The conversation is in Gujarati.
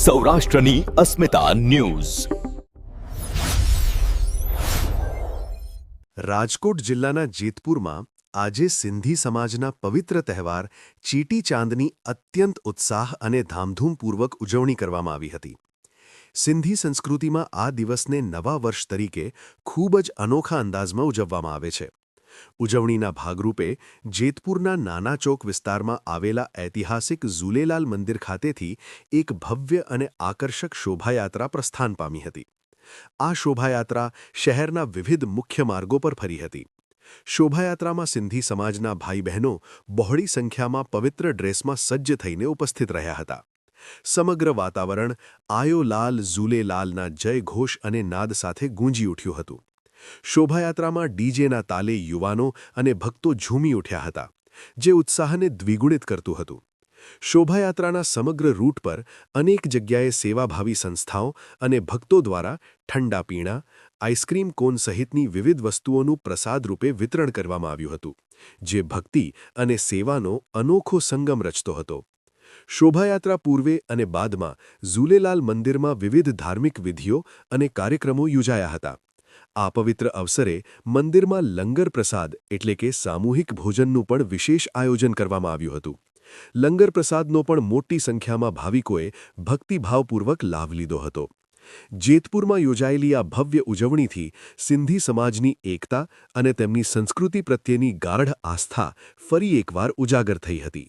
સૌરાષ્ટ્રની અસ્મિતા ન્યૂઝ. રાજકોટ જિલ્લાના જેતપુરમાં આજે સિંધી સમાજના પવિત્ર તહેવાર ચીટી ચાંદની અત્યંત ઉત્સાહ અને ધામધૂમપૂર્વક ઉજવણી કરવામાં આવી હતી. સિંધી સંસ્કૃતિમાં આ દિવસને નવા વર્ષ તરીકે ખૂબ જ અનોખા અંદાજમાં ઉજવવામાં આવે છે. ઉજવણીના ભાગરૂપે જેતપુરના નાના ચોક વિસ્તારમાં આવેલા ઐતિહાસિક ઝૂલેલાલ મંદિર ખાતેથી એક ભવ્ય અને આકર્ષક શોભાયાત્રા પ્રસ્થાન પામી હતી. આ શોભાયાત્રા શહેરના વિવિધ મુખ્ય માર્ગો પર ફરી હતી. શોભાયાત્રામાં સિંધી સમાજના ભાઈ બહેનો બહોળી સંખ્યામાં પવિત્ર ડ્રેસમાં સજ્જ થઈને ઉપસ્થિત રહ્યા હતા. સમગ્ર વાતાવરણ આયો લાલ ઝૂલેલાલના જય ઘોષ અને નાદ સાથે ગૂંજી ઉઠ્યું હતું. શોભાયાત્રામાં ડીજેના તાલે યુવાનો અને ભક્તો ઝૂમી ઉઠ્યા હતા, જે ઉત્સાહને દ્વિગુણિત કરતું હતું. શોભાયાત્રાના સમગ્ર રૂટ પર અનેક જગ્યાએ સેવાભાવી સંસ્થાઓ અને ભક્તો દ્વારા ઠંડા પીણા, આઈસ્ક્રીમ કોન સહિતની વિવિધ વસ્તુઓનું પ્રસાદ રૂપે વિતરણ કરવામાં આવ્યું હતું, જે ભક્તિ અને સેવાનો અનોખો સંગમ રચતો હતો. શોભાયાત્રા પૂર્વે અને બાદમાં ઝૂલેલાલ મંદિરમાં વિવિધ ધાર્મિક વિધિઓ અને કાર્યક્રમો યોજાયા હતા. આ પવિત્ર અવસરે મંદિરમાં લંગર પ્રસાદ એટલે કે સામૂહિક ભોજનનું પણ વિશેષ આયોજન કરવામાં આવ્યું હતું. લંગર પ્રસાદનો પણ મોટી સંખ્યામાં ભાવિકોએ ભક્તિભાવપૂર્વક લાભ લીધો હતો. જેતપુરમાં યોજાયેલી આ ભવ્ય ઉજવણીથી સિંધી સમાજની એકતા અને તેમની સંસ્કૃતિ પ્રત્યેની ગાઢ આસ્થા ફરી એકવાર ઉજાગર થઈ હતી.